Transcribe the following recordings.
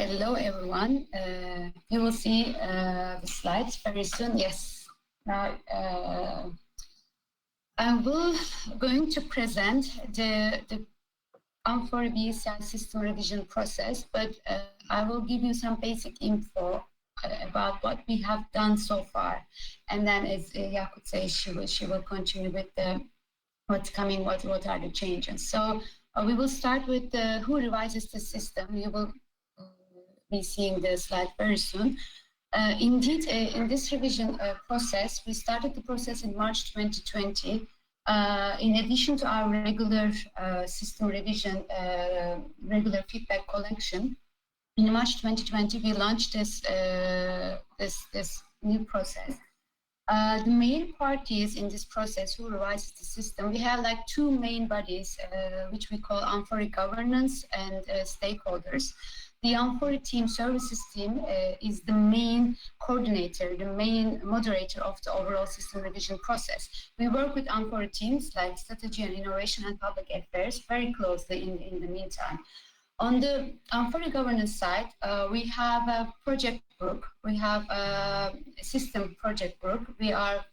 Hello, everyone. You will see the slides very soon. Yes. Now, I'm going to present the amfori BSCI system revision process, but I will give you some basic info about what we have done so far. And then, as Yakut says, she will continue with what's coming, what are the changes. So we will start with who revises the system. You will be seeing the slide very soon. Indeed, in this revision process, we started the process in March 2020. In addition to our regular system revision, regular feedback collection, in March 2020, we launched this new process. The main parties in this process who revises the system, we have like two main bodies, which we call amfori governance and stakeholders. The amfori team, services team, is the main coordinator, the main moderator of the overall system revision process. We work with amfori teams like strategy and innovation and public affairs very closely in the meantime. On the amfori governance side, we have a project group. We have a system project group. We are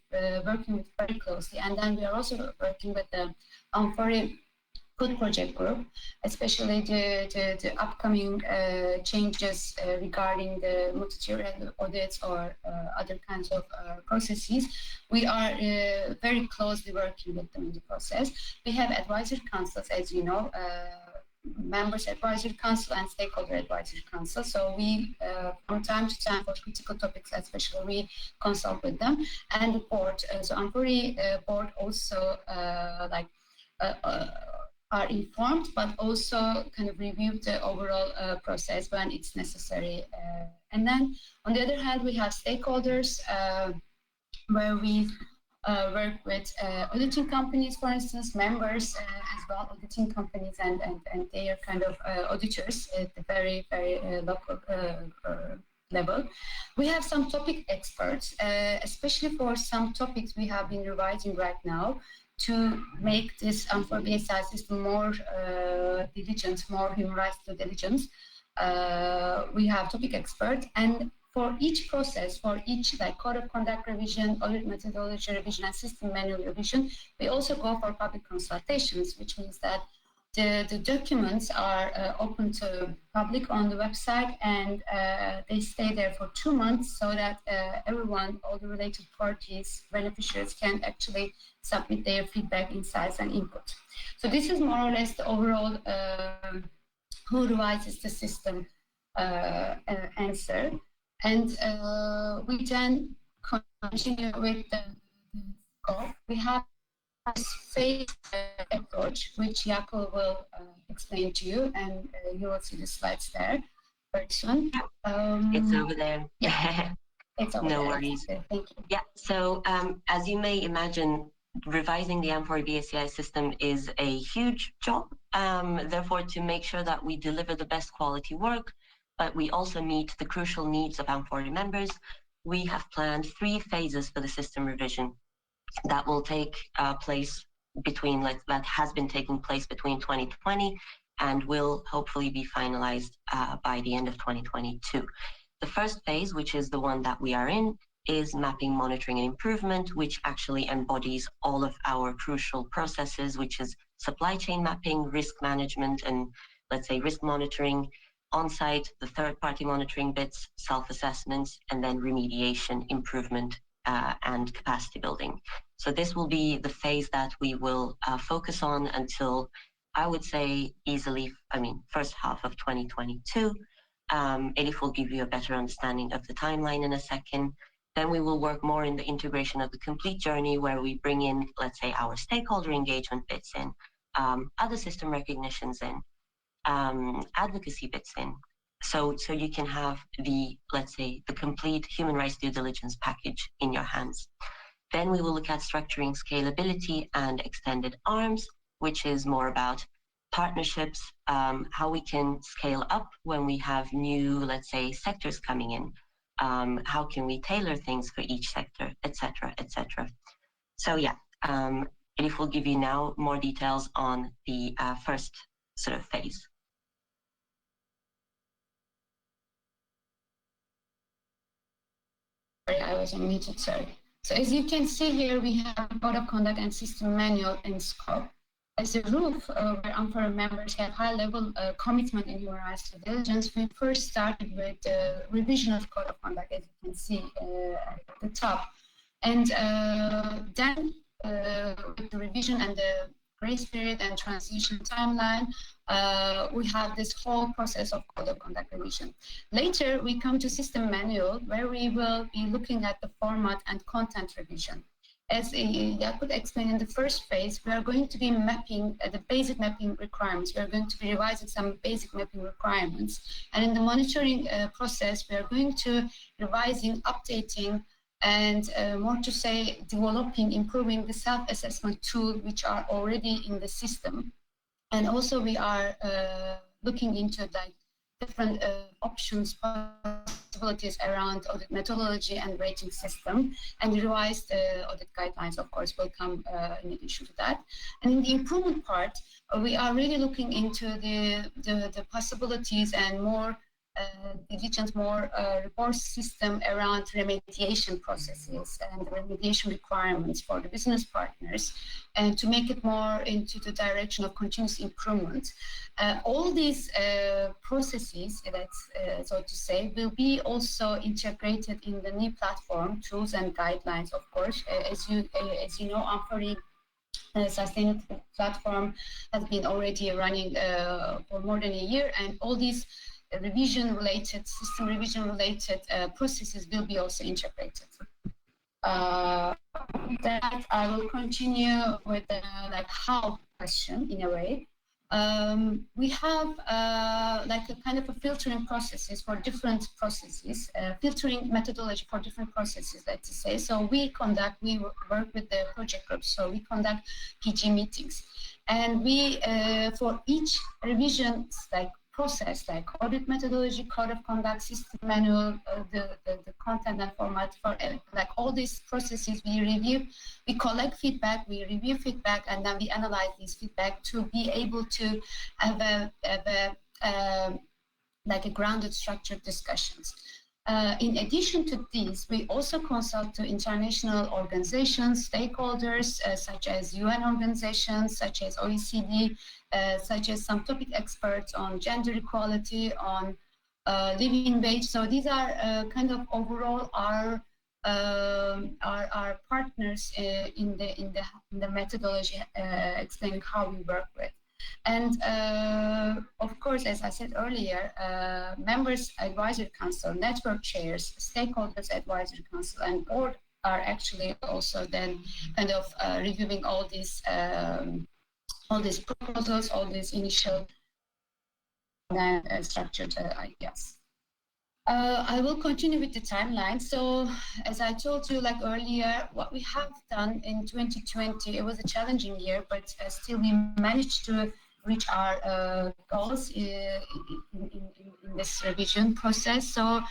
working with very closely, and then we are also working with the amfori Code project group, especially the upcoming changes regarding the multi-tier audits or other kinds of processes. We are very closely working with them in the process. We have advisory councils, as you know, members advisory council and stakeholder advisory council. So we, from time to time, for critical topics especially, we consult with them. And the board, so amfori board also are informed, but also kind of review the overall process when it's necessary. And then, on the other hand, we have stakeholders where we work with auditing companies, for instance, members as well, auditing companies and they are kind of auditors at the very, very local level. We have some topic experts, especially for some topics we have been revising right now, to make this amfori BSCI system more diligent, more human rights due diligence. We have topic experts, and for each process, for each like code of conduct revision, audit methodology revision, and system manual revision, we also go for public consultations, which means that the documents are open to public on the website, and they stay there for 2 months so that everyone, all the related parties, beneficiaries can actually submit their feedback, insights, and input. So this is more or less the overall who revises the system answer. And we then continue with the scope. We have a phased approach, which Jakob will explain to you, and you will see the slides there very soon. It's over there. Yeah, it's over no there. worries. Thank you. Yeah, so as you may imagine, revising the amfori BSCI system is a huge job. Therefore, to make sure that we deliver the best quality work, but we also meet the crucial needs of amfori members, we have planned 3 phases for the system revision that will take place between, that has been taking place between 2020 and will hopefully be finalized by the end of 2022. The first phase, which is the one that we are in, is mapping, monitoring, and improvement, which actually embodies all of our crucial processes, which is supply chain mapping, risk management, and let's say risk monitoring, on-site, the third-party monitoring bits, self-assessments, and then remediation, improvement, and capacity building. So this will be the phase that we will focus on until, I would say, easily, first half of 2022. Elif will give you a better understanding of the timeline in a second. Then we will work more in the integration of the complete journey, where we bring in, let's say, our stakeholder engagement bits in, other system recognitions in, advocacy bits in. So you can have the, let's say, the complete human rights due diligence package in your hands. Then we will look at structuring scalability and extended arms, which is more about partnerships, how we can scale up when we have new, let's say, sectors coming in. How can we tailor things for each sector, etc., etc. So yeah, Elif will give you now more details on the first sort of phase. I was unmuted, sorry. So as you can see here, we have Code of Conduct and System Manual in scope. As a roof, where amfori members have high-level commitment in human rights due diligence, we first started with the revision of Code of Conduct, as you can see at the top. And then with the revision and the grace period and transition timeline, we have this whole process of Code of Conduct revision. Later, we come to System Manual, where we will be looking at the format and content revision. As Yakut explained in the first phase, we are going to be mapping the basic mapping requirements. We are going to be revising some basic mapping requirements. And in the monitoring process, we are going to revising, updating, and more to say, developing, improving the self-assessment tool, which are already in the system. And also we are looking into like different options, possibilities around audit methodology and rating system, and the revised audit guidelines, of course, will come in addition to that. And in the improvement part, we are really looking into the possibilities and more diligent, more report system around remediation processes and remediation requirements for the business partners, and to make it more into the direction of continuous improvement. All these processes, that's so to say, will be also integrated in the new platform, tools and guidelines, of course. As you know, amfori sustainable platform has been already running for more than a year, and all these revision-related, system revision-related processes will be also integrated. That I will continue with the like how question in a way. We have like a kind of a filtering processes for different processes, filtering methodology for different processes, let's say. So we work with the project groups, so we conduct PG meetings. And we, for each revision like process, like audit methodology, code of conduct, system manual, the content and format for like all these processes, we review, we collect feedback, we review feedback, and then we analyze these feedback to be able to have like a grounded, structured discussions. In addition to these, we also consult to international organizations, stakeholders, such as UN organizations, such as OECD, such as some topic experts on gender equality, on living wage. So these are kind of overall our partners in the methodology, explaining how we work with. And of course, as I said earlier, members advisory council, network chairs, stakeholders advisory council, and board are actually also then kind of reviewing all these proposals, all these initial and structured ideas. I will continue with the timeline. So as I told you like earlier, what we have done in 2020, it was a challenging year, but still we managed to reach our goals in this revision process. So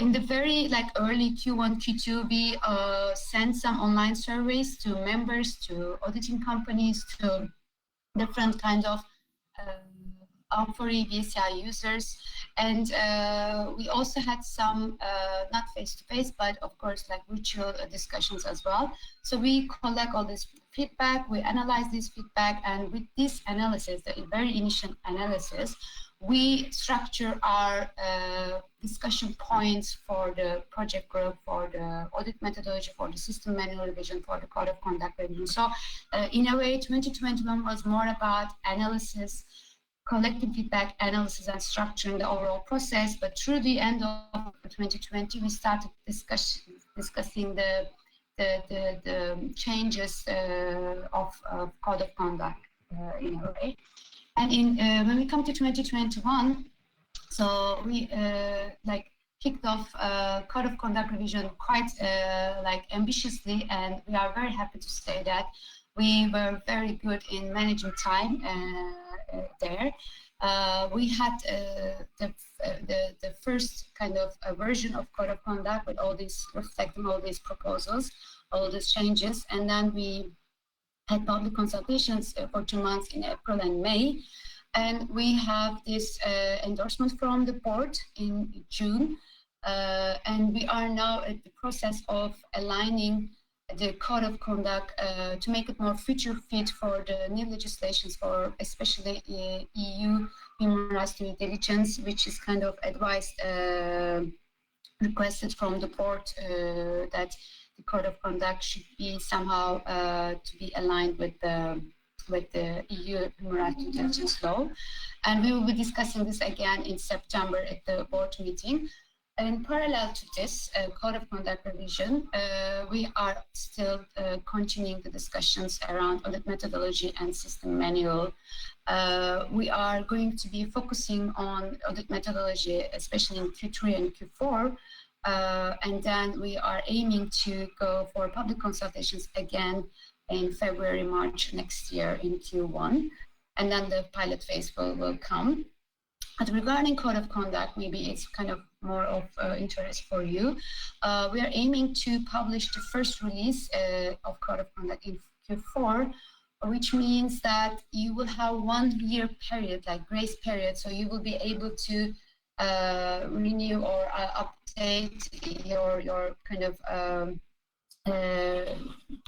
in the very like early Q1, Q2, we sent some online surveys to members, to auditing companies, to different kind of amfori BSCI users, and we also had some not face-to-face, but of course like virtual discussions as well. So we collect all this feedback, we analyze this feedback, and with this analysis, the very initial analysis, we structure our discussion points for the project group, for the audit methodology, for the system manual revision, for the code of conduct revision. So in a way, 2021 was more about analysis, collecting feedback, analysis, and structuring the overall process. But through the end of 2020, we started discussing the changes of code of conduct in a way. And when we come to 2021, so we like kicked off code of conduct revision quite like ambitiously, and we are very happy to say that we were very good in managing time there. We had the first kind of version of code of conduct with all these, reflecting all these proposals, all these changes, and then we had public consultations for 2 months in April and May, and we have this endorsement from the board in June. And we are now at the process of aligning the code of conduct to make it more future fit for the new legislations for especially EU human rights due diligence, which is kind of advised, requested from the board that the code of conduct should be somehow to be aligned with the EU human rights due diligence law. And we will be discussing this again in September at the board meeting. In parallel to this code of conduct revision, we are still continuing the discussions around audit methodology and system manual. We are going to be focusing on audit methodology, especially in Q3 and Q4. And then we are aiming to go for public consultations again in February, March next year in Q1. And then the pilot phase will come. But regarding code of conduct, maybe it's kind of more of interest for you. We are aiming to publish the first release of code of conduct in Q4, which means that you will have 1 year period, like grace period, so you will be able to renew or update your kind of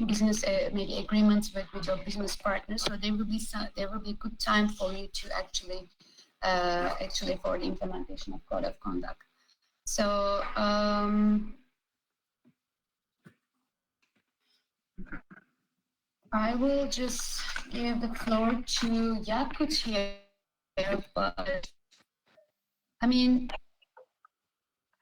business maybe agreements with your business partners. So there will be a good time for you to actually for the implementation of code of conduct. So I will just give the floor to Yakut here, but I mean,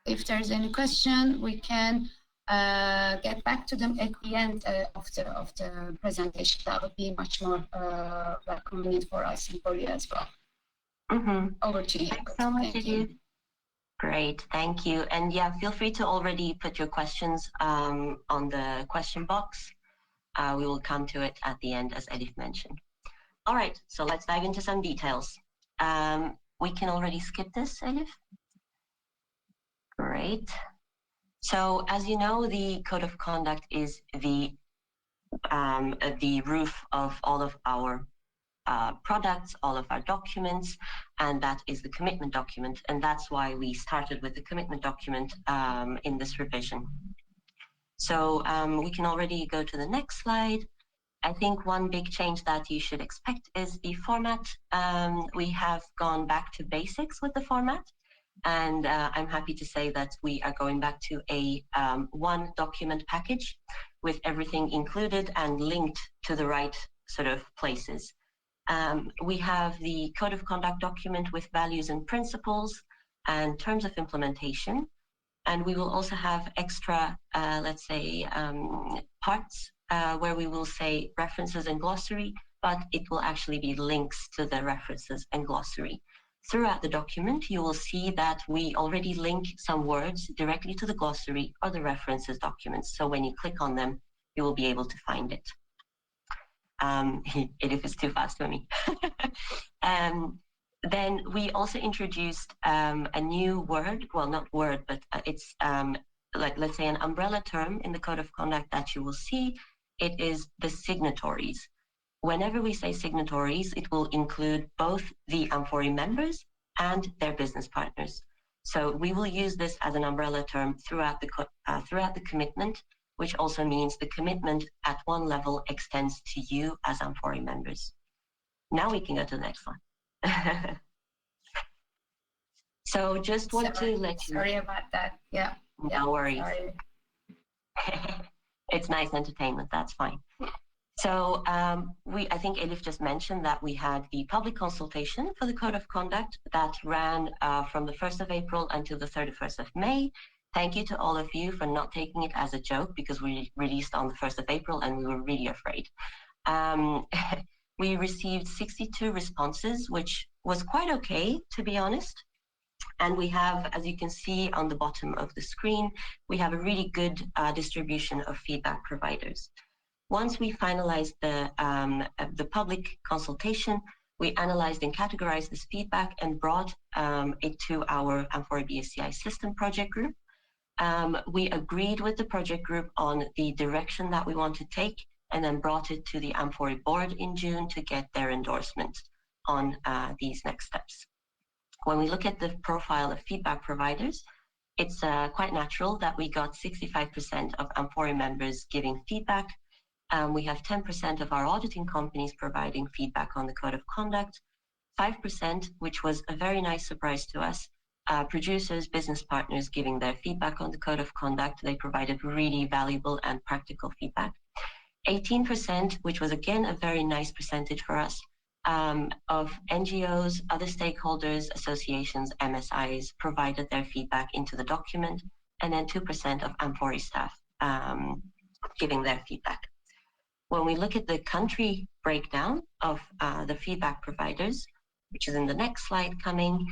if there's any question, we can get back to them at the end of the presentation. That would be much more convenient for us and for you as well. Over to you. Thanks so much, Elif. Great, thank you. And yeah, feel free to already put your questions on the question box. We will come to it at the end, as Elif mentioned. All right, so let's dive into some details. We can already skip this, Elif. Great. So as you know, the Code of Conduct is the roof of all of our products, all of our documents, and that is the commitment document. And that's why we started with the commitment document in this revision. So we can already go to the next slide. I think one big change that you should expect is the format. We have gone back to basics with the format. And I'm happy to say that we are going back to a one document package with everything included and linked to the right sort of places. We have the Code of Conduct document with values and principles and terms of implementation. And we will also have extra, let's say, parts where we will say references and glossary, but it will actually be links to the references and glossary. Throughout the document, you will see that we already link some words directly to the glossary or the references documents. So when you click on them, you will be able to find it. If it's too fast for me. Then we also introduced a new word, well, not word, but it's like, let's say, an umbrella term in the Code of Conduct that you will see. It is the signatories. Whenever we say signatories, it will include both the amfori members and their business partners. So we will use this as an umbrella term throughout the commitment, which also means the commitment at one level extends to you as amfori members. Now we can go to the next one. So just want to let you know. Sorry about that. Yeah. No worries. It's nice entertainment. That's fine. So I think Elif just mentioned that we had the public consultation for the Code of Conduct that ran from the 1st of April until the 31st of May. Thank you to all of you for not taking it as a joke, because we released on the 1st of April and we were really afraid. We received 62 responses, which was quite okay, to be honest. And we have, as you can see on the bottom of the screen, we have a really good distribution of feedback providers. Once we finalized the public consultation, we analyzed and categorized this feedback and brought it to our amfori BSCI System project group. We agreed with the project group on the direction that we want to take, and then brought it to the amfori board in June to get their endorsement on these next steps. When we look at the profile of feedback providers, it's quite natural that we got 65% of amfori members giving feedback. We have 10% of our auditing companies providing feedback on the code of conduct, 5%, which was a very nice surprise to us, producers, business partners giving their feedback on the code of conduct. They provided really valuable and practical feedback. 18%, which was again a very nice percentage for us, of NGOs, other stakeholders, associations, MSIs provided their feedback into the document, and then 2% of amfori staff giving their feedback. When we look at the country breakdown of the feedback providers, which is in the next slide coming,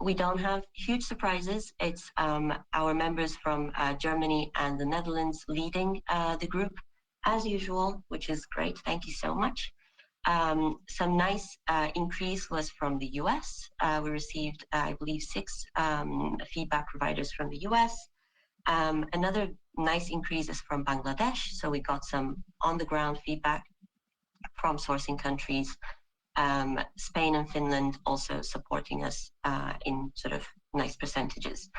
we don't have huge surprises. It's our members from Germany and the Netherlands leading the group as usual, which is great. Thank you so much. Some nice increase was from the US. We received, I believe, 6 feedback providers from the US. Another nice increase is from Bangladesh. So we got some on-the-ground feedback from sourcing countries. Spain and Finland also supporting us in sort of nice percentages.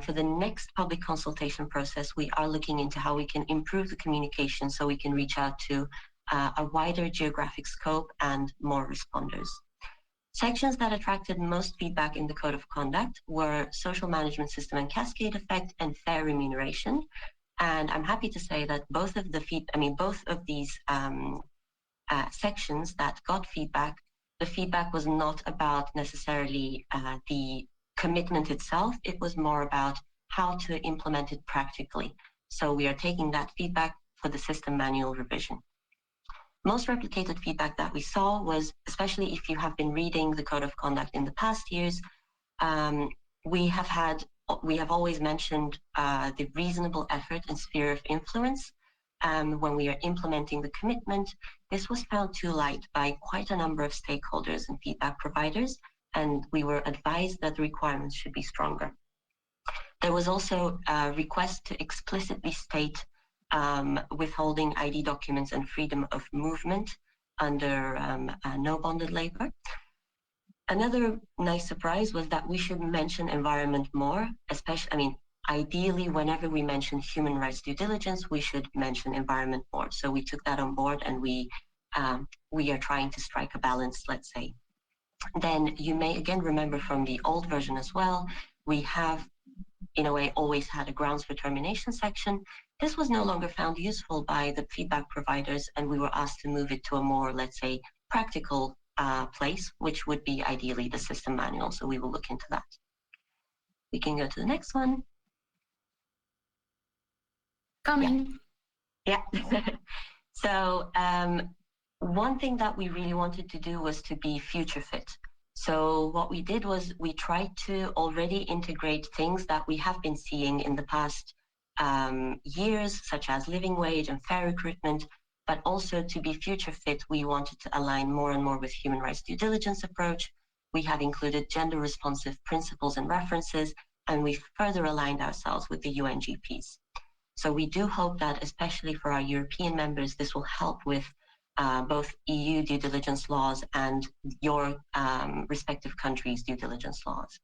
For the next public consultation process, we are looking into how we can improve the communication so we can reach out to a wider geographic scope and more responders. Sections that attracted most feedback in the Code of Conduct were social management system and cascade effect and fair remuneration. And I'm happy to say that both of these sections that got feedback, the feedback was not about necessarily the commitment itself. It was more about how to implement it practically. So we are taking that feedback for the system manual revision. Most replicated feedback that we saw was, especially if you have been reading the Code of Conduct in the past years, we have always mentioned the reasonable effort and sphere of influence. When we are implementing the commitment, this was found too light by quite a number of stakeholders and feedback providers, and we were advised that the requirements should be stronger. There was also a request to explicitly state withholding ID documents and freedom of movement under no bonded labor. Another nice surprise was that we should mention environment more, especially, ideally, whenever we mention human rights due diligence, we should mention environment more. So we took that on board, and we are trying to strike a balance, let's say. Then you may again remember from the old version as well, we have, in a way, always had a grounds for termination section. This was no longer found useful by the feedback providers, and we were asked to move it to a more, let's say, practical place, which would be ideally the system manual. So we will look into that. We can go to the next one. Coming. Yeah. So one thing that we really wanted to do was to be future fit. So what we did was we tried to already integrate things that we have been seeing in the past years, such as living wage and fair recruitment, but also to be future fit, we wanted to align more and more with human rights due diligence approach. We have included gender responsive principles and references, and we further aligned ourselves with the UNGPs. So we do hope that, especially for our European members, this will help with both EU due diligence laws and your respective countries' due diligence laws.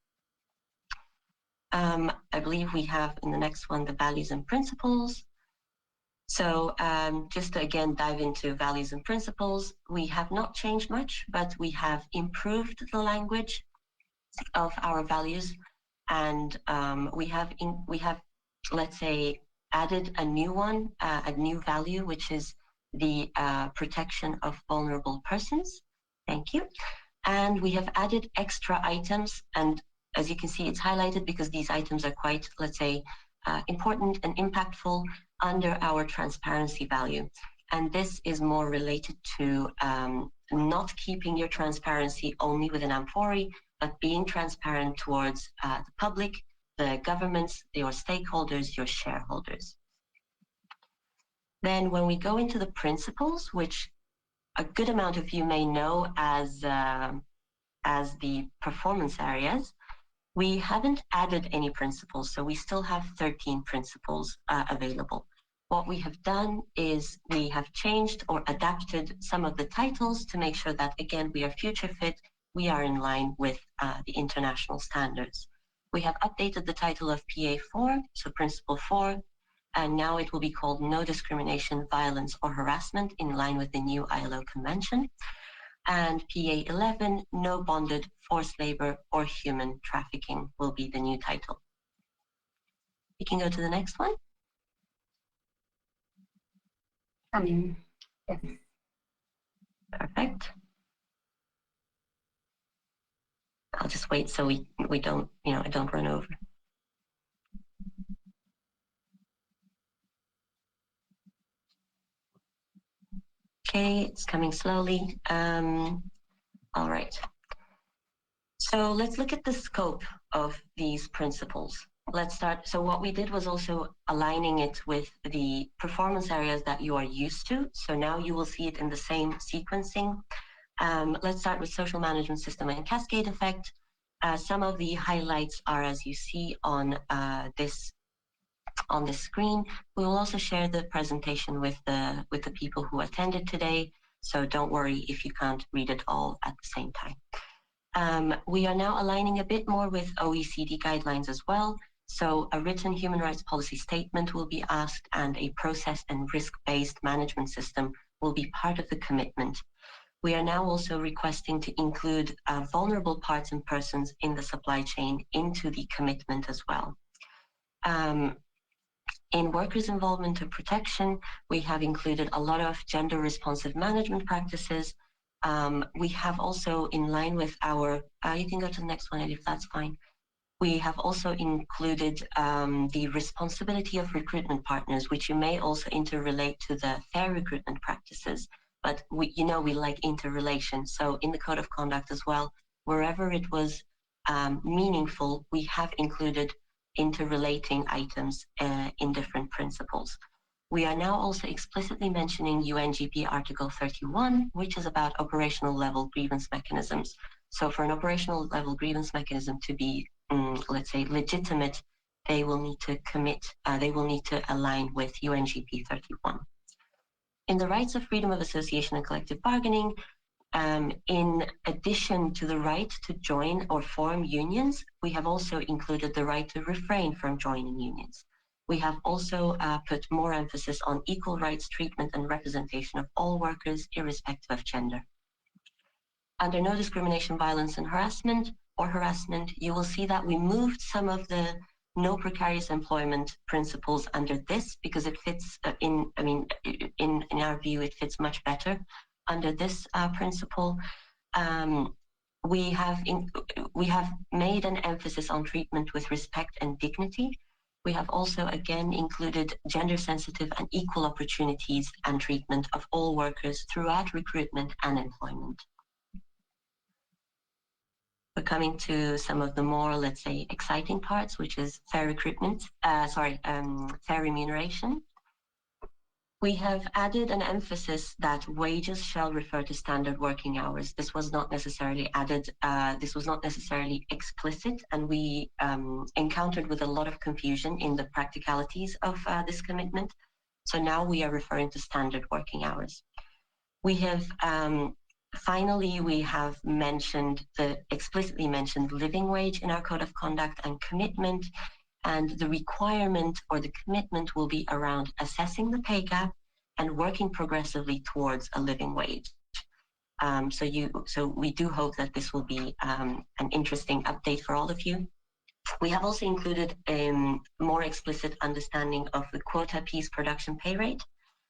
I believe we have in the next one the values and principles. So just to again dive into values and principles, we have not changed much, but we have improved the language of our values, and we have let's say added a new one, a new value, which is the protection of vulnerable persons. Thank you. And we have added extra items, and as you can see, it's highlighted because these items are quite, let's say, important and impactful under our transparency value. And this is more related to not keeping your transparency only within amfori, but being transparent towards the public, the governments, your stakeholders, your shareholders. Then when we go into the principles, which a good amount of you may know as the performance areas, we haven't added any principles, so we still have 13 principles available. What we have done is we have changed or adapted some of the titles to make sure that, again, we are future fit, we are in line with the international standards. We have updated the title of PA4, so Principle 4, and now it will be called No Discrimination, Violence, or Harassment in line with the new ILO Convention. And PA11, No Bonded, Forced Labor, or Human Trafficking will be the new title. We can go to the next one. Coming. Yes. Perfect. I'll just wait so we don't, I don't run over. Okay, it's coming slowly. All right. So let's look at the scope of these principles. Let's start. So what we did was also aligning it with the performance areas that you are used to. So now you will see it in the same sequencing. Let's start with social management system and cascade effect. Some of the highlights are as you see on the screen. We will also share the presentation with the people who attended today. So don't worry if you can't read it all at the same time. We are now aligning a bit more with OECD guidelines as well. So a written human rights policy statement will be asked, and a process and risk-based management system will be part of the commitment. We are now also requesting to include vulnerable parts and persons in the supply chain into the commitment as well. In workers' involvement and protection, we have included a lot of gender responsive management practices. We have also, in line with our, you can go to the next one if that's fine. We have also included the responsibility of recruitment partners, which you may also interrelate to the fair recruitment practices. But we like interrelation. So in the Code of Conduct as well, wherever it was meaningful, we have included interrelating items in different principles. We are now also explicitly mentioning UNGP Article 31, which is about operational level grievance mechanisms. So for an operational level grievance mechanism to be, let's say, legitimate, they will need to they will need to align with UNGP 31. In the rights of freedom of association and collective bargaining, in addition to the right to join or form unions, we have also included the right to refrain from joining unions. We have also put more emphasis on equal rights, treatment, and representation of all workers, irrespective of gender. Under no discrimination, violence, and harassment, you will see that we moved some of the no precarious employment principles under this because it fits in our view, it fits much better under this principle. We have made an emphasis on treatment with respect and dignity. We have also again included gender sensitive and equal opportunities and treatment of all workers throughout recruitment and employment. We're coming to some of the more, let's say, exciting parts, which is fair recruitment, fair remuneration. We have added an emphasis that wages shall refer to standard working hours. This was not necessarily added, this was not necessarily explicit, and we encountered with a lot of confusion in the practicalities of this commitment. So now we are referring to standard working hours. We have, finally, we have explicitly mentioned living wage in our Code of Conduct and commitment. And the requirement or the commitment will be around assessing the pay gap and working progressively towards a living wage. So we do hope that this will be an interesting update for all of you. We have also included a more explicit understanding of the quota piece production pay rate,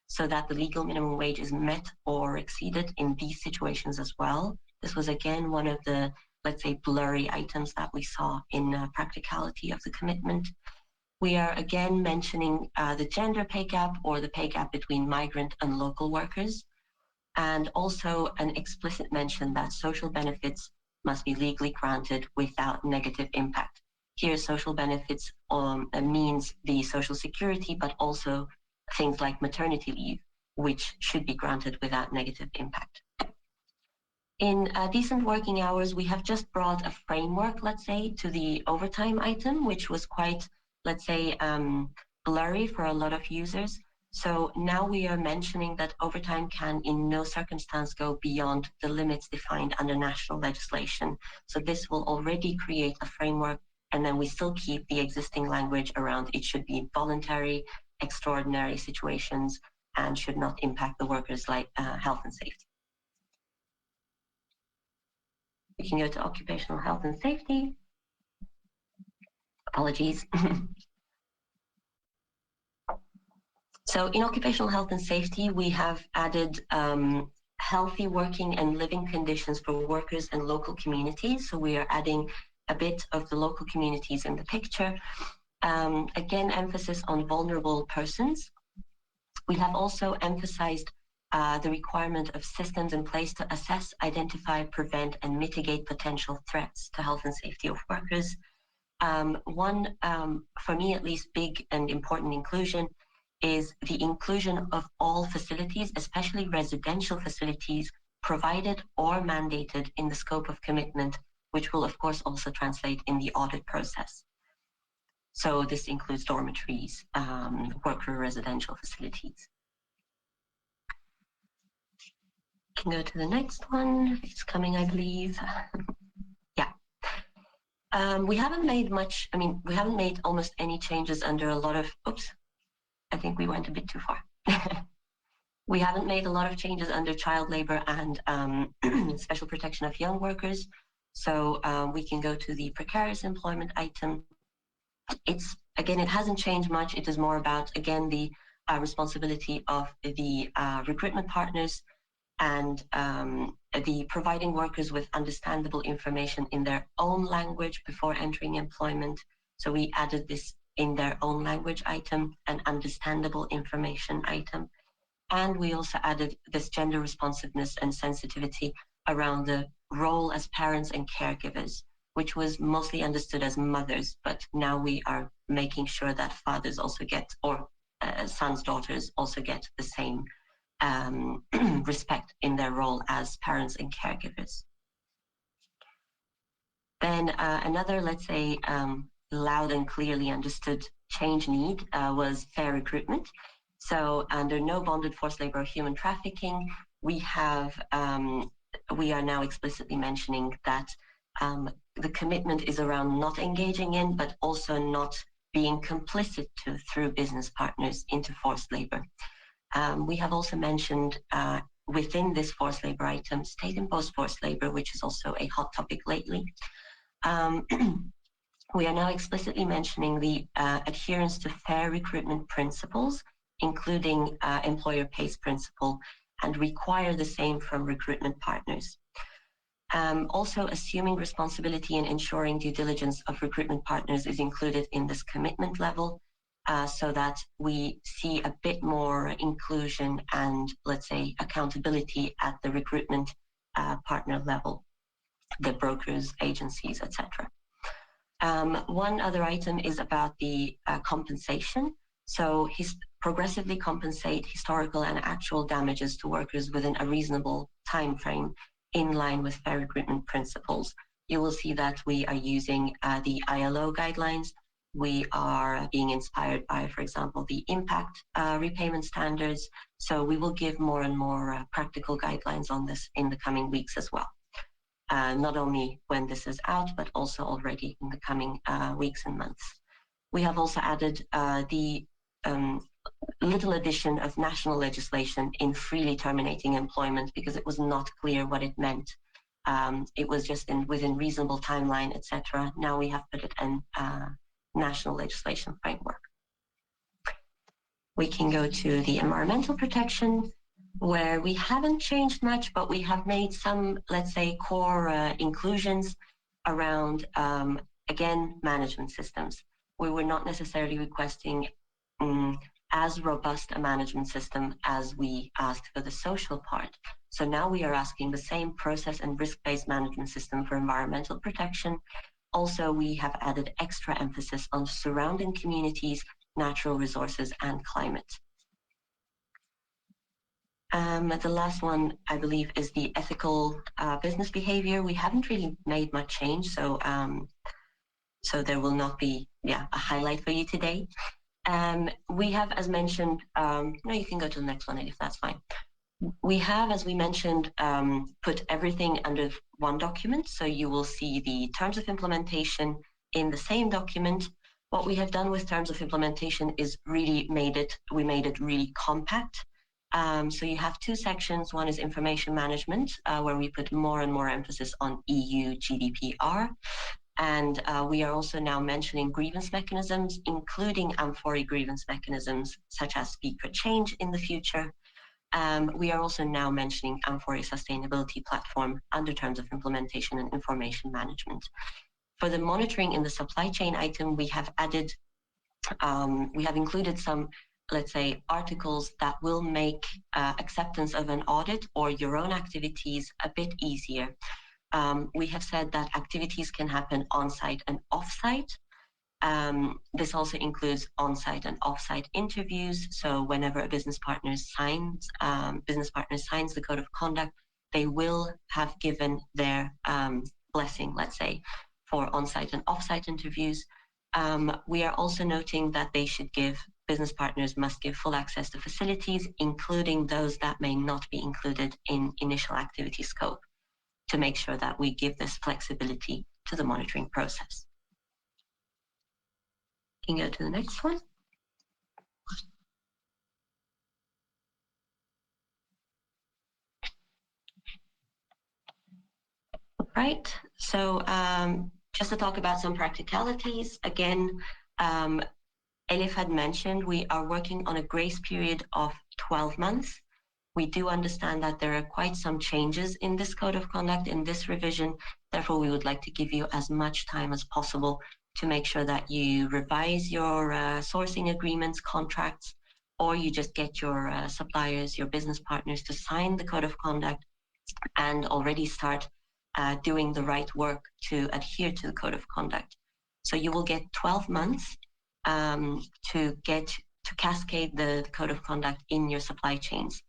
so that the legal minimum wage is met or exceeded in these situations as well. This was again one of the, let's say, blurry items that we saw in practicality of the commitment. We are again mentioning the gender pay gap or the pay gap between migrant and local workers, and also an explicit mention that social benefits must be legally granted without negative impact. Here, social benefits means the social security, but also things like maternity leave, which should be granted without negative impact. In decent working hours, we have just brought a framework, let's say, to the overtime item, which was quite, let's say, blurry for a lot of users. So now we are mentioning that overtime can in no circumstance go beyond the limits defined under national legislation. So this will already create a framework and then we still keep the existing language around it should be voluntary, extraordinary situations, and should not impact the workers' health and safety. We can go to occupational health and safety. Apologies. So in occupational health and safety, we have added healthy working and living conditions for workers and local communities. So we are adding a bit of the local communities in the picture. Again, emphasis on vulnerable persons. We have also emphasized the requirement of systems in place to assess, identify, prevent, and mitigate potential threats to health and safety of workers. One, for me at least, big and important inclusion is the inclusion of all facilities, especially residential facilities, provided or mandated in the scope of commitment, which will of course also translate in the audit process. So this includes dormitories, worker residential facilities. Can go to the next one. It's coming, I believe. Yeah. We haven't made much, we haven't made almost any changes under a lot of, oops, I think we went a bit too far. We haven't made a lot of changes under child labor and special protection of young workers. So we can go to the precarious employment item. It's, again, it hasn't changed much. It is more about, again, the responsibility of the recruitment partners and the providing workers with understandable information in their own language before entering employment. So we added this in their own language item, an understandable information item. And we also added this gender responsiveness and sensitivity around the role as parents and caregivers, which was mostly understood as mothers, but now we are making sure that fathers also get, or sons, daughters also get the same respect in their role as parents and caregivers. Then another, let's say, loud and clearly understood change need was fair recruitment. So under no bonded forced labor or human trafficking, we are now explicitly mentioning that the commitment is around not engaging in, but also not being complicit to through business partners into forced labor. We have also mentioned within this forced labor item, state-imposed forced labor, which is also a hot topic lately. We are now explicitly mentioning the adherence to fair recruitment principles, including employer pays principle, and require the same from recruitment partners. Also, assuming responsibility and ensuring due diligence of recruitment partners is included in this commitment level, so that we see a bit more inclusion and, let's say, accountability at the recruitment partner level, the brokers, agencies, etc. One other item is about the compensation. So progressively compensate historical and actual damages to workers within a reasonable time frame in line with fair recruitment principles. You will see that we are using the ILO guidelines. We are being inspired by, for example, the impact repayment standards. So we will give more and more practical guidelines on this in the coming weeks as well. Not only when this is out, but also already in the coming weeks and months. We have also added the little addition of national legislation in freely terminating employment because it was not clear what it meant. It was just within reasonable timeline, etc. Now we have put it in national legislation framework. We can go to the environmental protection, where we haven't changed much, but we have made some, let's say, core inclusions around, again, management systems. We were not necessarily requesting as robust a management system as we asked for the social part. So now we are asking the same process and risk-based management system for environmental protection. Also, we have added extra emphasis on surrounding communities, natural resources, and climate. The last one, I believe, is the ethical business behavior. We haven't really made much change, so there will not be a highlight for you today. We have, as mentioned, no, you can go to the next one if that's fine. We have, as we mentioned, put everything under one document. So you will see the terms of implementation in the same document. What we have done with terms of implementation is we made it really compact. So you have two sections. One is information management, where we put more and more emphasis on EU GDPR. And we are also now mentioning grievance mechanisms, including amfori grievance mechanisms, such as speak for change in the future. We are also now mentioning amfori sustainability platform under terms of implementation and information management. For the monitoring in the supply chain item, we have included some, let's say, articles that will make acceptance of an audit or your own activities a bit easier. We have said that activities can happen on-site and off-site. This also includes on-site and off-site interviews. So whenever a business partner signs the code of conduct, they will have given their blessing, let's say, for on-site and off-site interviews. We are also noting that business partners must give full access to facilities, including those that may not be included in initial activity scope, to make sure that we give this flexibility to the monitoring process. You can go to the next one. Right, so just to talk about some practicalities, again, Elif had mentioned we are working on a grace period of 12 months. We do understand that there are quite some changes in this code of conduct, in this revision. Therefore, we would like to give you as much time as possible to make sure that you revise your sourcing agreements, contracts, or you just get your suppliers, your business partners to sign the code of conduct and already start doing the right work to adhere to the code of conduct. So you will get 12 months to cascade the code of conduct in your supply chains.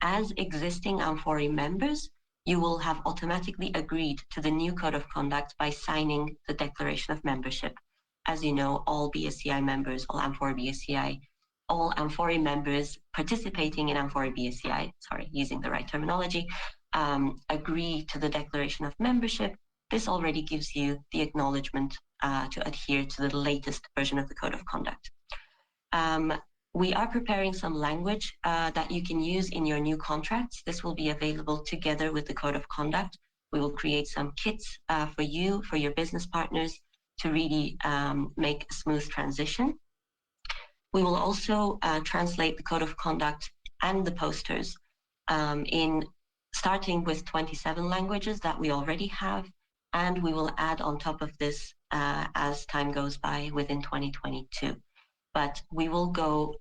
As existing amfori members, you will have automatically agreed to the new code of conduct by signing the declaration of membership. As you know, all BSCI members, all amfori BSCI, all amfori members participating in amfori BSCI, using the right terminology, agree to the declaration of membership. This already gives you the acknowledgement to adhere to the latest version of the code of conduct. We are preparing some language that you can use in your new contracts. This will be available together with the code of conduct. We will create some kits for you, for your business partners, to really make a smooth transition. We will also translate the code of conduct and the posters in starting with 27 languages that we already have, and we will add on top of this as time goes by within 2022. But we will go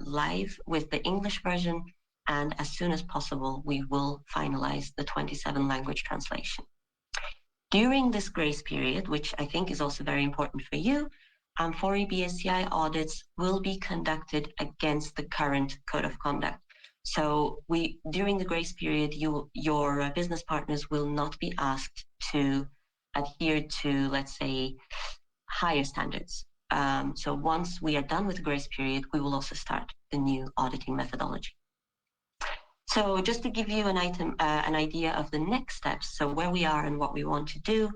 live with the English version, and as soon as possible, we will finalize the 27 language translation. During this grace period, which I think is also very important for you, amfori BSCI audits will be conducted against the current code of conduct. So during the grace period, your business partners will not be asked to adhere to, let's say, higher standards. So once we are done with the grace period, we will also start the new auditing methodology. So just to give you an idea of the next steps, so where we are and what we want to do,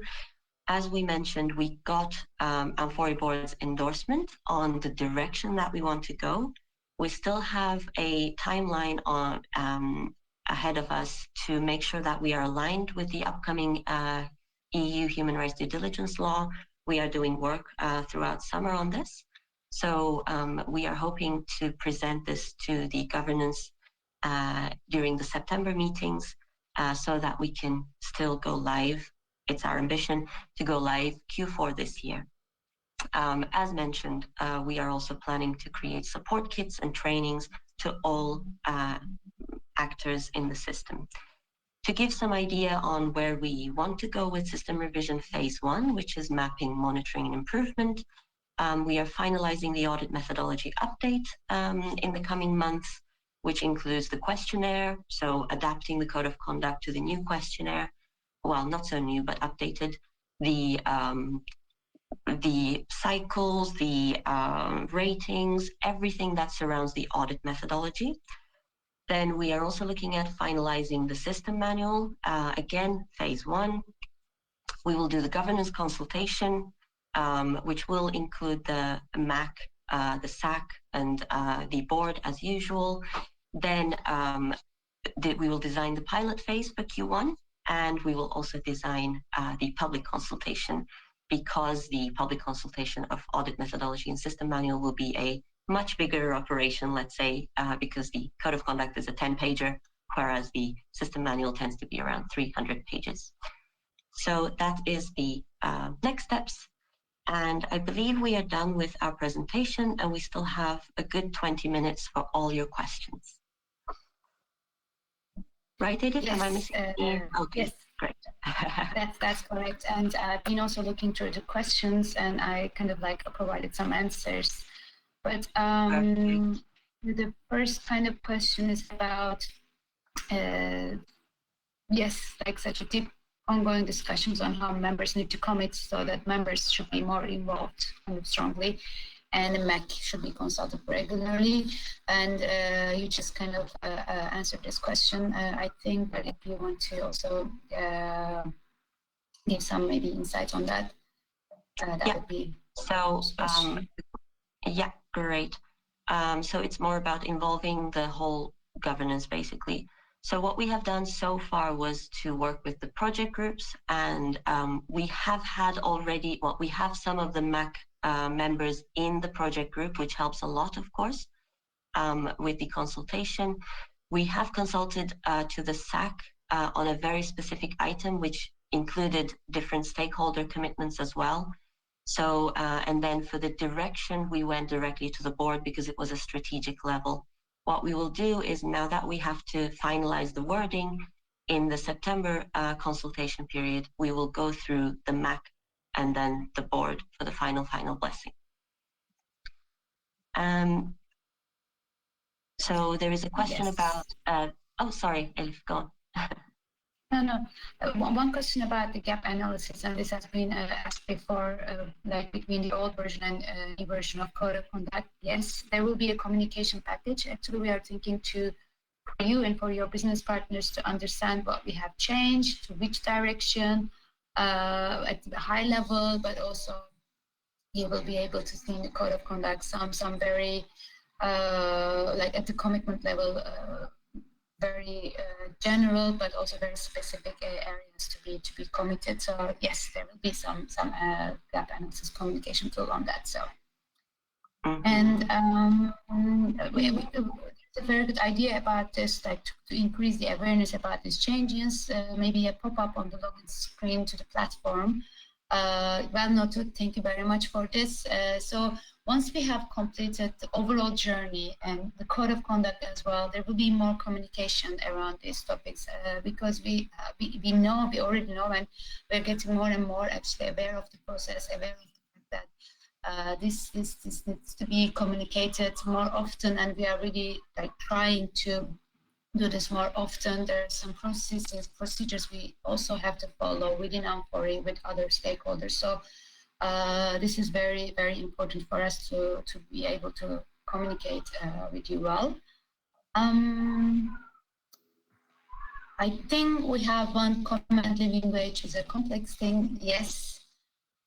as we mentioned, we got amfori board's endorsement on the direction that we want to go. We still have a timeline on ahead of us to make sure that we are aligned with the upcoming EU human rights due diligence law. We are doing work throughout summer on this. So we are hoping to present this to the governance during the September meetings so that we can still go live. It's our ambition to go live Q4 this year. As mentioned, we are also planning to create support kits and trainings to all actors in the system. To give some idea on where we want to go with system revision phase 1, which is mapping, monitoring, and improvement, we are finalizing the audit methodology update in the coming months, which includes the questionnaire, so adapting the code of conduct to the new questionnaire, well, not so new, but updated, the cycles, the ratings, everything that surrounds the audit methodology. Then we are also looking at finalizing the system manual. Again, phase 1. We will do the governance consultation. which will include the MAC, the SAC, and the board as usual. Then we will design the pilot phase for Q1, and we will also design the public consultation, because the public consultation of audit methodology and system manual will be a much bigger operation, let's say, because the code of conduct is a 10-pager, whereas the system manual tends to be around 300 pages. So that is the next steps. And I believe we are done with our presentation, and we still have a good 20 minutes for all your questions. Right, Edith? Yes, am I missing? Okay, yes. Great. That's correct. And I've been also looking through the questions, and I kind of like provided some answers. But the first kind of question is about, yes, like such a deep ongoing discussions on how members need to commit, so that members should be more involved kind of strongly, and the MAC should be consulted regularly. And you just kind of answered this question. I think that if you want to also give some maybe insights on that, that would be so. Yeah, great. So it's more about involving the whole governance, basically. So what we have done so far was to work with the project groups, and we have had already, well, we have some of the MAC members in the project group, which helps a lot, of course, with the consultation. We have consulted to the SAC on a very specific item, which included different stakeholder commitments as well. So, and then for the direction, we went directly to the board because it was a strategic level. What we will do is, now that we have to finalize the wording in the September consultation period, we will go through the MAC and then the board for the final blessing. So there is a question about, oh, sorry, Elif, go on. No. One question about the gap analysis, and this has been asked before, like between the old version and new version of Code of Conduct. Yes, there will be a communication package. Actually, we are thinking for you and for your business partners to understand what we have changed, to which direction, at the high level, but also you will be able to see in the Code of Conduct some very, like at the commitment level, very general, but also very specific areas to be committed. So yes, there will be some gap analysis communication tool on that. So, and it's a very good idea about this, like to increase the awareness about these changes. Maybe a pop-up on the login screen to the platform. Well noted. Thank you very much for this. So once we have completed the overall journey and the code of conduct as well, there will be more communication around these topics, because we already know, and we're getting more and more actually aware of the process, aware of the fact that this needs to be communicated more often, and we are really like trying to do this more often. There are some procedures we also have to follow within amfori with other stakeholders. So this is very, very important for us to be able to communicate with you well. I think we have one comment: living wage is a complex thing. Yes.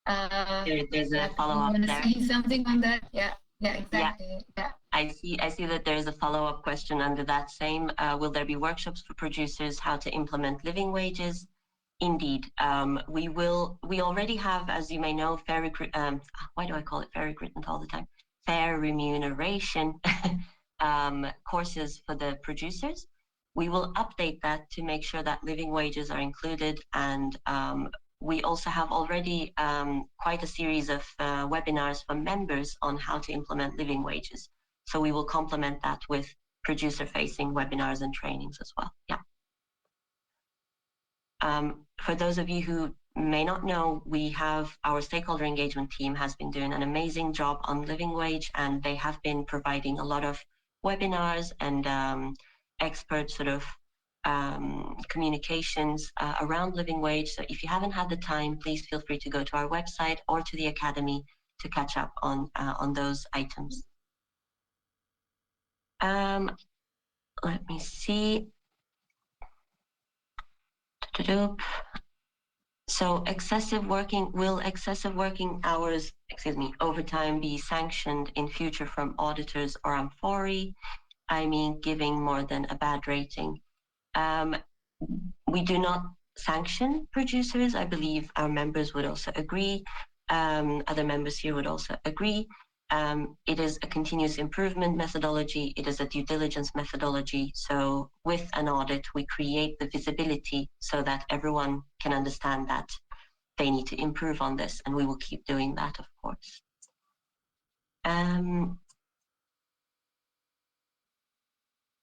There's a follow-up there. there. See something on that? Yeah, exactly. Yeah. I see that there's a follow-up question under that same. Will there be workshops for producers how to implement living wages? Indeed, we will. We already have, as you may know, why do I call it fair recruitment all the time? Fair remuneration courses for the producers. We will update that to make sure that living wages are included, and we also have already quite a series of webinars for members on how to implement living wages. So we will complement that with producer-facing webinars and trainings as well. Yeah. For those of you who may not know, we have our stakeholder engagement team has been doing an amazing job on living wage, and they have been providing a lot of webinars and expert sort of communications around living wage. So if you haven't had the time, please feel free to go to our website or to the Academy to catch up on those items. Let me see. So will excessive working hours, overtime be sanctioned in future from auditors or amfori? I mean, giving more than a bad rating. We do not sanction producers. I believe our members would also agree. Other members here would also agree. It is a continuous improvement methodology. It is a due diligence methodology. So with an audit, we create the visibility so that everyone can understand that they need to improve on this, and we will keep doing that, of course.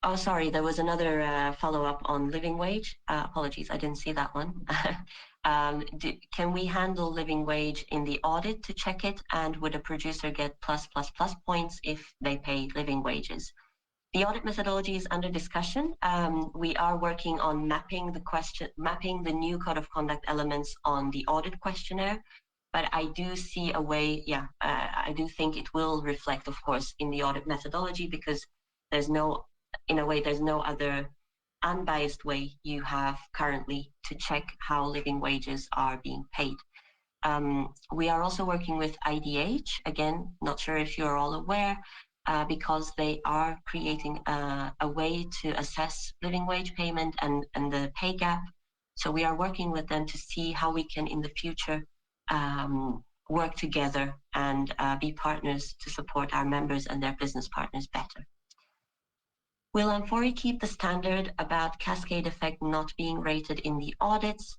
Oh, sorry, there was another follow-up on living wage. Apologies, I didn't see that one. Can we handle living wage in the audit to check it? And would a producer get plus points if they pay living wages? The audit methodology is under discussion. We are working on mapping the new code of conduct elements on the audit questionnaire. But I do see a way, I do think it will reflect, of course, in the audit methodology, because there's no other unbiased way you have currently to check how living wages are being paid. We are also working with IDH, again, not sure if you're all aware, because they are creating a way to assess living wage payment and the pay gap. So we are working with them to see how we can in the future work together and be partners to support our members and their business partners better. Will amfori keep the standard about cascade effect not being rated in the audits?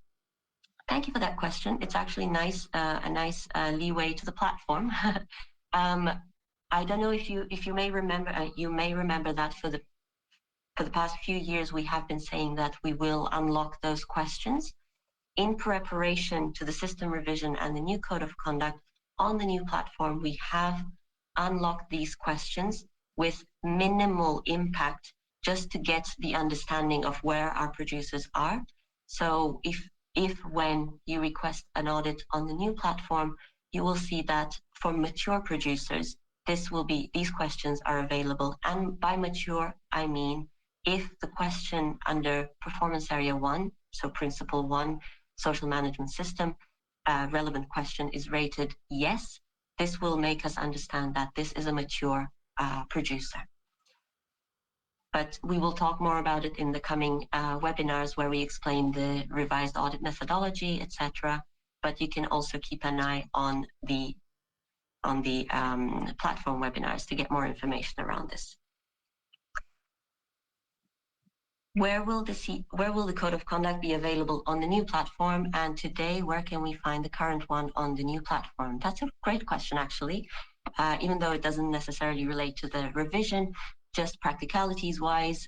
Thank you for that question. It's actually nice, a nice leeway to the platform. I don't know if you may remember that for the past few years we have been saying that we will unlock those questions in preparation to the system revision and the new code of conduct. On the new platform, we have unlocked these questions with minimal impact, just to get the understanding of where our producers are. So if when you request an audit on the new platform, you will see that for mature producers, these questions are available. And by mature, I mean, if the question under performance area 1, so principle 1, social management system, relevant question is rated yes, this will make us understand that this is a mature producer. But we will talk more about it in the coming webinars where we explain the revised audit methodology, etc. But you can also keep an eye on the platform webinars to get more information around this. Where will the code of conduct be available on the new platform? And today, where can we find the current one on the new platform? That's a great question, actually. Even though it doesn't necessarily relate to the revision, just practicalities wise,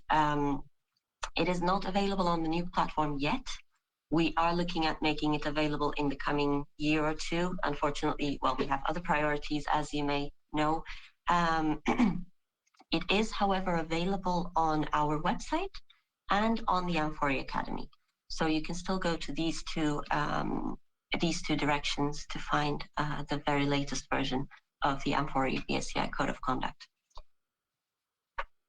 it is not available on the new platform yet. We are looking at making it available in the coming year or two. Unfortunately, well, we have other priorities, as you may know. It is, however, available on our website and on the amfori Academy. So you can still go to these two directions to find the very latest version of the amfori BSCI Code of Conduct.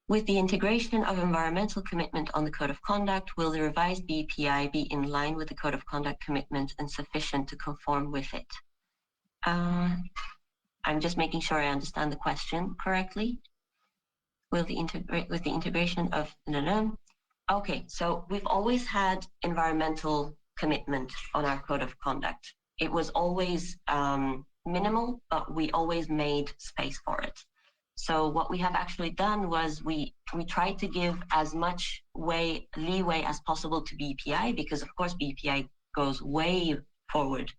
With the integration of environmental commitment on the Code of Conduct, will the revised BPI be in line with the Code of Conduct commitment and sufficient to conform with it? I'm just making sure I understand the question correctly. Will the integration of Okay, so we've always had environmental commitment on our Code of Conduct. It was always minimal, but we always made space for it. So what we have actually done was we tried to give as much leeway as possible to BPI, because of course BPI goes way forward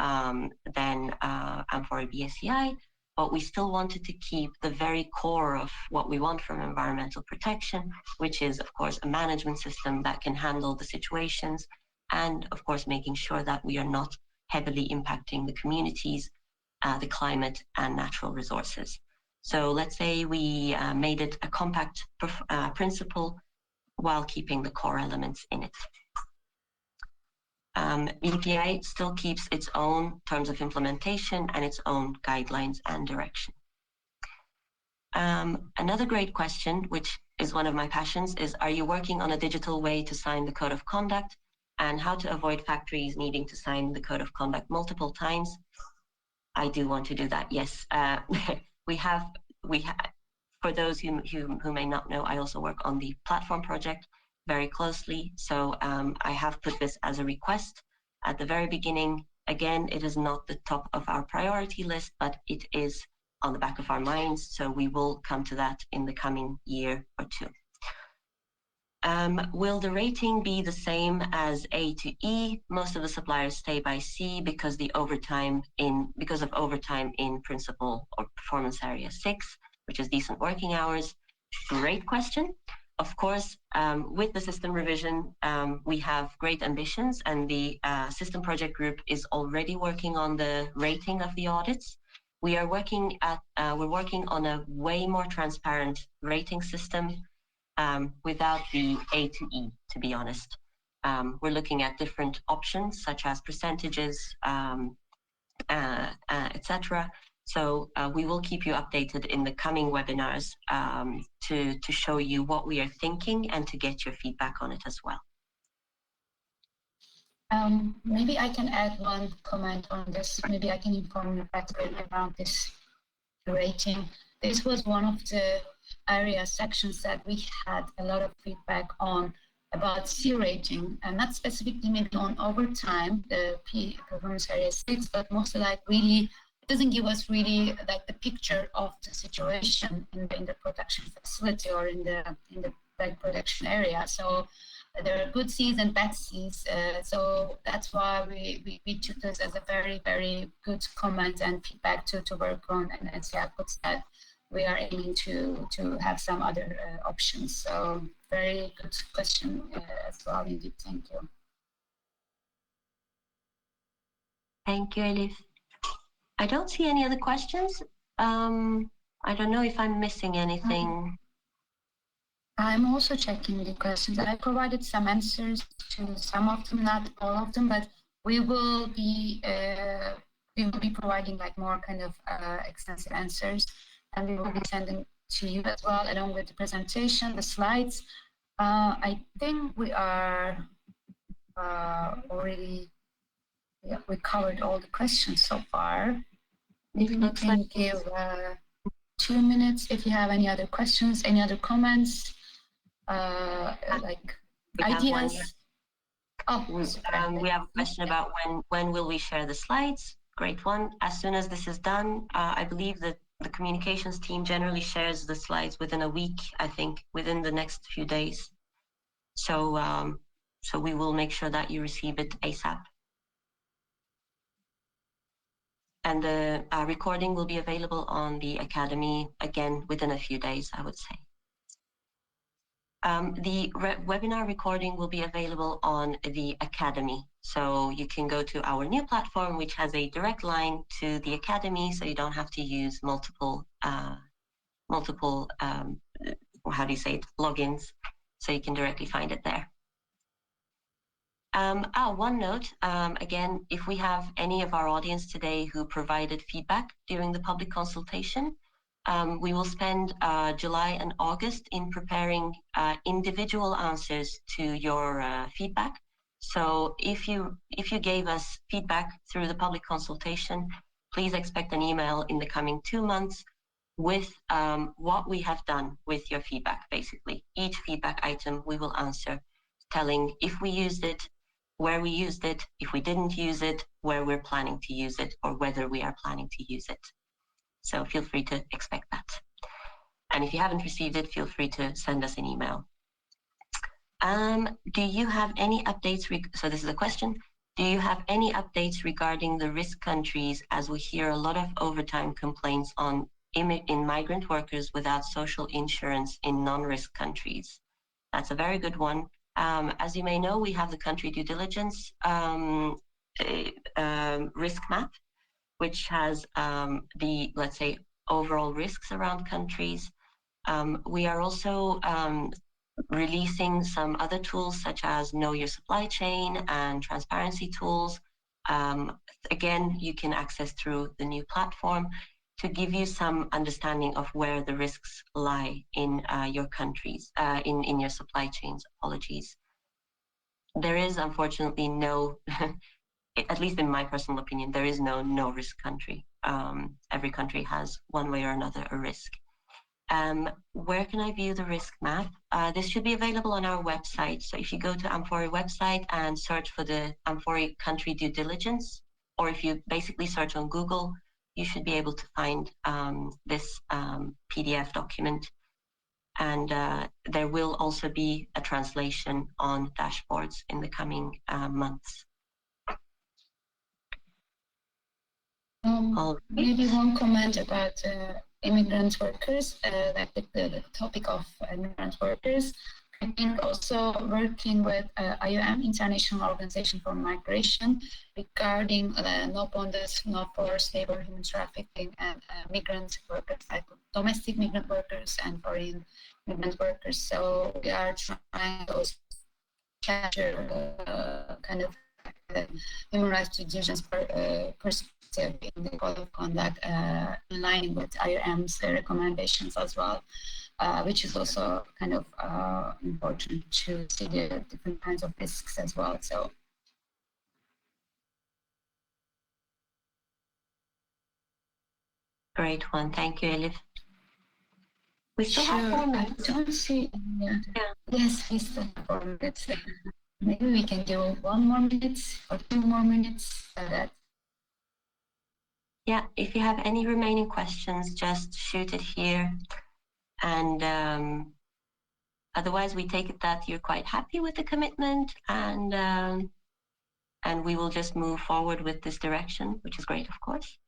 than amfori BSCI, but we still wanted to keep the very core of what we want from environmental protection, which is of course a management system that can handle the situations, and of course making sure that we are not heavily impacting the communities, the climate and natural resources. So let's say we made it a compact principle while keeping the core elements in it. BPI still keeps its own terms of implementation and its own guidelines and direction. Another great question, which is one of my passions, is, are you working on a digital way to sign the Code of Conduct? and how to avoid factories needing to sign the Code of Conduct multiple times. I do want to do that, yes. we have, for those who may not know, I also work on the platform project very closely. So I have put this as a request at the very beginning. Again, it is not the top of our priority list, but it is on the back of our minds. So we will come to that in the coming year or two. Will the rating be the same as A to E? Most of the suppliers stay by C because of overtime in principal or performance area 6, which is decent working hours. Great question. Of course, with the system revision, we have great ambitions, and the system project group is already working on the rating of the audits. We're working on a way more transparent rating system without the A to E, to be honest. We're looking at different options such as percentages, etc. So we will keep you updated in the coming webinars to show you what we are thinking and to get your feedback on it as well. Maybe I can add one comment on this. Maybe I can inform you better around this rating. This was one of the sections that we had a lot of feedback on about C rating, and not specifically maybe on overtime, the performance area 6, but mostly like really, it doesn't give us really like the picture of the situation in the production facility or in the like production area. So there are good C's and bad C's. So that's why we took this as a very, very good comment and feedback to work on. And as Jakob said, we are aiming to have some other options. So very good question as well, indeed. Thank you. Thank you, Elif. I don't see any other questions. I don't know if I'm missing anything. I'm also checking the questions. I provided some answers to some of them, not all of them, but we will be providing like more kind of extensive answers, and we will be sending to you as well, along with the presentation, the slides. I think we are already, we covered all the questions so far. Maybe we can give 2 minutes if you have any other questions, any other comments, like ideas. We have a question about when will we share the slides? Great one. As soon as this is done, I believe that the communications team generally shares the slides within a week, I think, within the next few days. So, so we will make sure that you receive it ASAP. And the recording will be available on the Academy, again, within a few days, I would say. The webinar recording will be available on the Academy. So you can go to our new platform, which has a direct line to the Academy, so you don't have to use multiple, how do you say it, logins. So you can directly find it there. One note, again, if we have any of our audience today who provided feedback during the public consultation, we will spend July and August in preparing individual answers to your feedback. So if you gave us feedback through the public consultation, please expect an email in the coming 2 months with what we have done with your feedback, basically. Each feedback item we will answer, telling if we used it, where we used it, if we didn't use it, where we're planning to use it, or whether we are planning to use it. So feel free to expect that. And if you haven't received it, feel free to send us an email. Do you have any updates? So this is a question. Do you have any updates regarding the risk countries, as we hear a lot of overtime complaints in migrant workers without social insurance in non-risk countries? That's a very good one. As you may know, we have the country due diligence risk map, which has the, let's say, overall risks around countries. We are also releasing some other tools such as Know Your Supply Chain and transparency tools. Again, you can access through the new platform to give you some understanding of where the risks lie in your countries, in your supply chains, apologies. there is unfortunately no, at least in my personal opinion, there is no risk country. Every country has one way or another a risk. Where can I view the risk map? This should be available on our website. So if you go to amfori website and search for the amfori country due diligence, or if you basically search on Google, you should be able to find this PDF document. And there will also be a translation on dashboards in the coming months. Maybe one comment about immigrant workers, like the topic of immigrant workers. I think also working with IOM, International Organization for Migration, regarding no borders, no forced labor, human trafficking, and migrant workers, like domestic migrant workers and foreign migrant workers. So we are trying to also capture kind of human rights due diligence perspective in the Code of Conduct, in line with IOM's recommendations as well, which is also kind of important to see the different kinds of risks as well. So. Great one. Thank you, Elif. We still have 4 minutes. I don't see. Yeah. Yes, we still have 4 minutes. Maybe we can do 1 more minute or 2 more minutes. Yeah, if you have any remaining questions, just shoot it here. And otherwise, we take it that you're quite happy with the commitment, and we will just move forward with this direction, which is great, of course.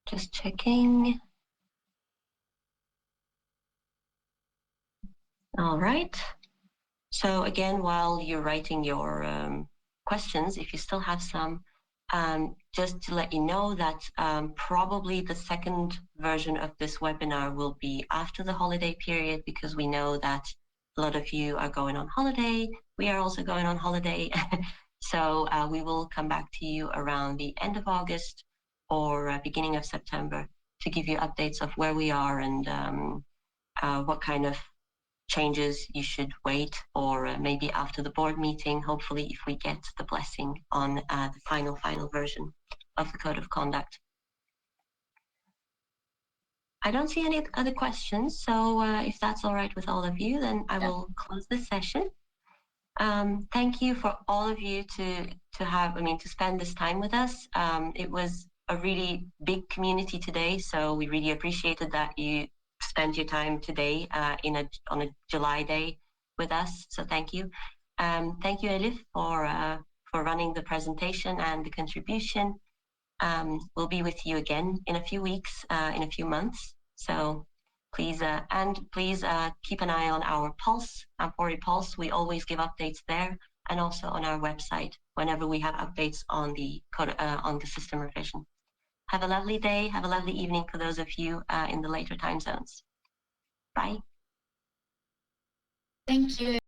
Just checking. All right. So again, while you're writing your questions, if you still have some, just to let you know that probably the second version of this webinar will be after the holiday period, because we know that a lot of you are going on holiday. We are also going on holiday. So we will come back to you around the end of August or beginning of September to give you updates of where we are and what kind of changes you should wait, or maybe after the board meeting, hopefully, if we get the blessing on the final version of the Code of Conduct. I don't see any other questions, so if that's all right with all of you, then I will close this session. Thank you for all of you to spend this time with us. It was a really big community today, so we really appreciated that you spent your time today on a July day with us. So thank you. Thank you, Elif, for running the presentation and the contribution. We'll be with you again in a few weeks, in a few months. So please keep an eye on our Pulse, amfori Pulse. We always give updates there, and also on our website whenever we have updates on the system revision. Have a lovely day. Have a lovely evening for those of you in the later time zones. Bye. Thank you.